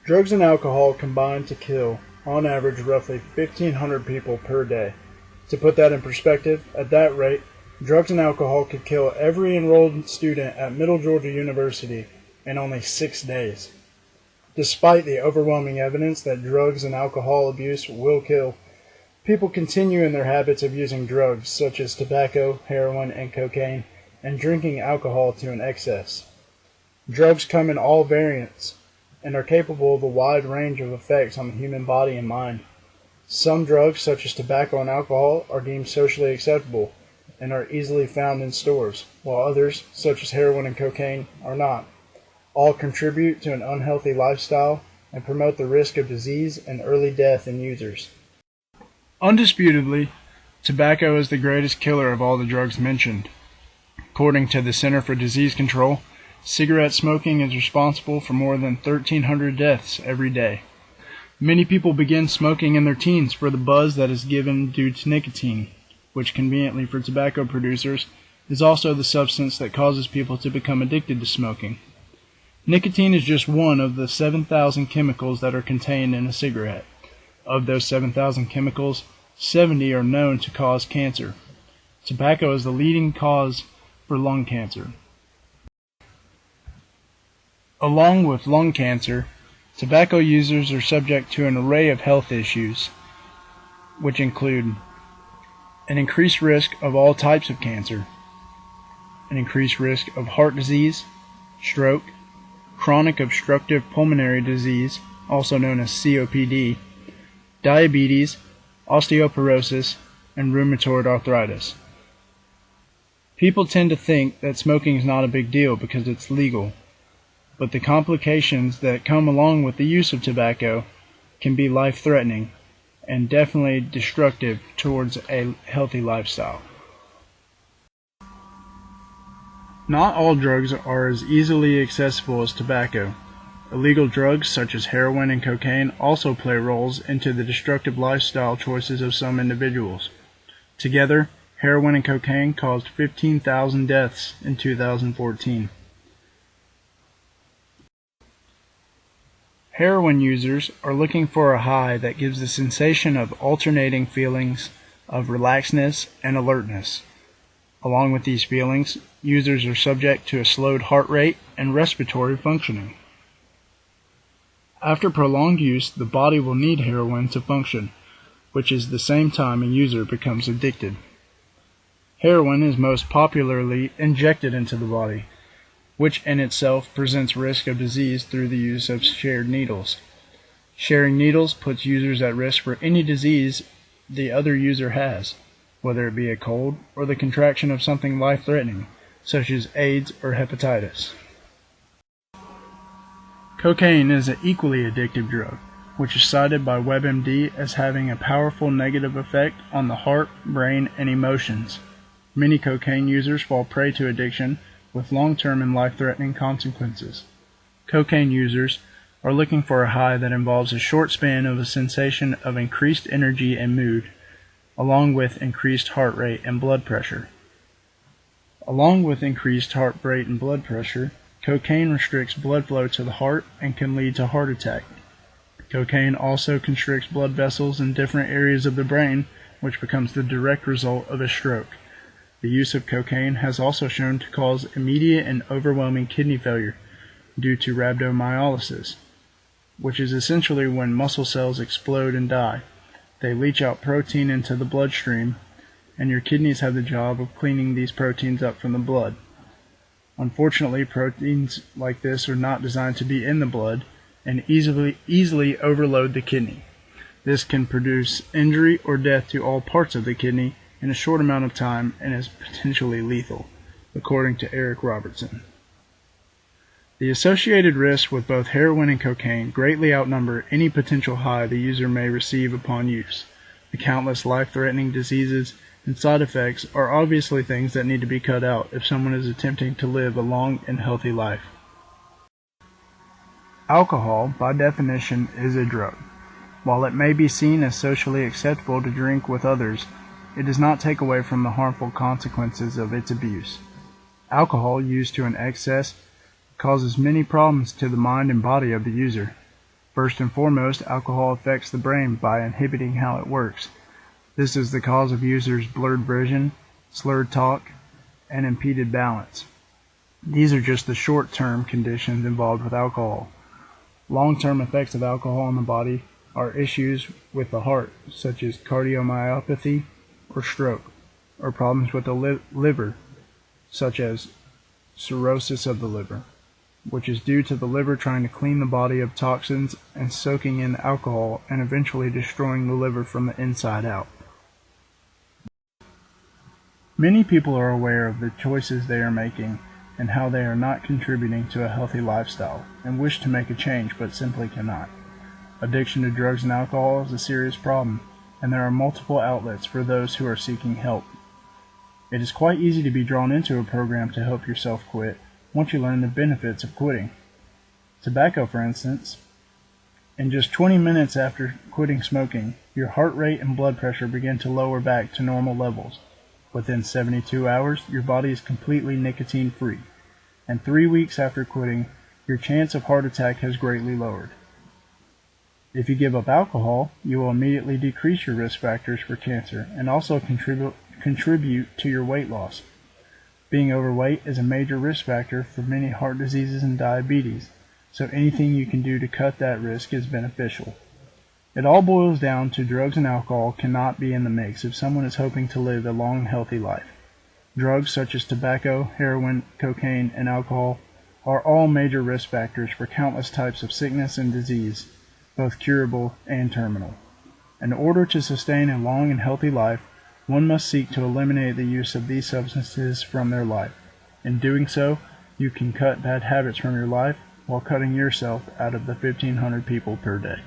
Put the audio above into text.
Drugs and alcohol combine to kill, on average, roughly 1,500 people per day. To put that in perspective, at that rate, drugs and alcohol could kill every enrolled student at Middle Georgia University in only 6 days. Despite the overwhelming evidence that drugs and alcohol abuse will kill, people continue in their habits of using drugs such as tobacco, heroin, and cocaine, and drinking alcohol to an excess. Drugs come in all variants and are capable of a wide range of effects on the human body and mind. Some drugs, such as tobacco and alcohol, are deemed socially acceptable and are easily found in stores, while others, such as heroin and cocaine, are not. All contribute to an unhealthy lifestyle and promote the risk of disease and early death in users. Undisputedly, tobacco is the greatest killer of all the drugs mentioned. According to the Center for Disease Control, cigarette smoking is responsible for more than 1,300 deaths every day. Many people begin smoking in their teens for the buzz that is given due to nicotine, which conveniently for tobacco producers is also the substance that causes people to become addicted to smoking. Nicotine is just one of the 7,000 chemicals that are contained in a cigarette. Of those 7,000 chemicals, 70 are known to cause cancer. Tobacco is the leading cause for lung cancer. Along with lung cancer, tobacco users are subject to an array of health issues, which include an increased risk of all types of cancer, an increased risk of heart disease, stroke, chronic obstructive pulmonary disease, also known as COPD, diabetes, osteoporosis, and rheumatoid arthritis. People tend to think that smoking is not a big deal because it's legal, but the complications that come along with the use of tobacco can be life-threatening and definitely destructive towards a healthy lifestyle. Not all drugs are as easily accessible as tobacco. Illegal drugs such as heroin and cocaine also play roles into the destructive lifestyle choices of some individuals. Together, heroin and cocaine caused 15,000 deaths in 2014. Heroin users are looking for a high that gives the sensation of alternating feelings of relaxedness and alertness. Along with these feelings, users are subject to a slowed heart rate and respiratory functioning. After prolonged use, the body will need heroin to function, which is the same time a user becomes addicted. Heroin is most popularly injected into the body, which in itself presents risk of disease through the use of shared needles. Sharing needles puts users at risk for any disease the other user has, whether it be a cold or the contraction of something life-threatening, such as AIDS or hepatitis. Cocaine is an equally addictive drug, which is cited by WebMD as having a powerful negative effect on the heart, brain, and emotions. Many cocaine users fall prey to addiction with long-term and life-threatening consequences. Cocaine users are looking for a high that involves a short span of a sensation of increased energy and mood, along with increased heart rate and blood pressure. Along with increased heart rate and blood pressure, cocaine restricts blood flow to the heart and can lead to heart attack. Cocaine also constricts blood vessels in different areas of the brain, which becomes the direct result of a stroke. The use of cocaine has also shown to cause immediate and overwhelming kidney failure due to rhabdomyolysis, which is essentially when muscle cells explode and die. They leach out protein into the bloodstream, and your kidneys have the job of cleaning these proteins up from the blood. Unfortunately, proteins like this are not designed to be in the blood and easily overload the kidney. This can produce injury or death to all parts of the kidney in a short amount of time and is potentially lethal, according to Eric Robertson. The associated risks with both heroin and cocaine greatly outnumber any potential high the user may receive upon use. The countless life-threatening diseases and side effects are obviously things that need to be cut out if someone is attempting to live a long and healthy life. Alcohol, by definition, is a drug. While it may be seen as socially acceptable to drink with others, it does not take away from the harmful consequences of its abuse. Alcohol used to an excess causes many problems to the mind and body of the user. First and foremost, alcohol affects the brain by inhibiting how it works. This is the cause of users' blurred vision, slurred talk, and impeded balance. These are just the short-term conditions involved with alcohol. Long-term effects of alcohol on the body are issues with the heart, such as cardiomyopathy or stroke, or problems with the liver, such as cirrhosis of the liver, which is due to the liver trying to clean the body of toxins and soaking in alcohol and eventually destroying the liver from the inside out. Many people are aware of the choices they are making and how they are not contributing to a healthy lifestyle and wish to make a change but simply cannot. Addiction to drugs and alcohol is a serious problem, and there are multiple outlets for those who are seeking help. It is quite easy to be drawn into a program to help yourself quit once you learn the benefits of quitting. Tobacco, for instance. In just 20 minutes after quitting smoking, your heart rate and blood pressure begin to lower back to normal levels. Within 72 hours, your body is completely nicotine-free, and 3 weeks after quitting, your chance of heart attack has greatly lowered. If you give up alcohol, you will immediately decrease your risk factors for cancer and also contribute to your weight loss. Being overweight is a major risk factor for many heart diseases and diabetes, so anything you can do to cut that risk is beneficial. It all boils down to drugs and alcohol cannot be in the mix if someone is hoping to live a long, healthy life. Drugs such as tobacco, heroin, cocaine, and alcohol are all major risk factors for countless types of sickness and disease, both curable and terminal. In order to sustain a long and healthy life, one must seek to eliminate the use of these substances from their life. In doing so, you can cut bad habits from your life while cutting yourself out of the 1,500 people per day.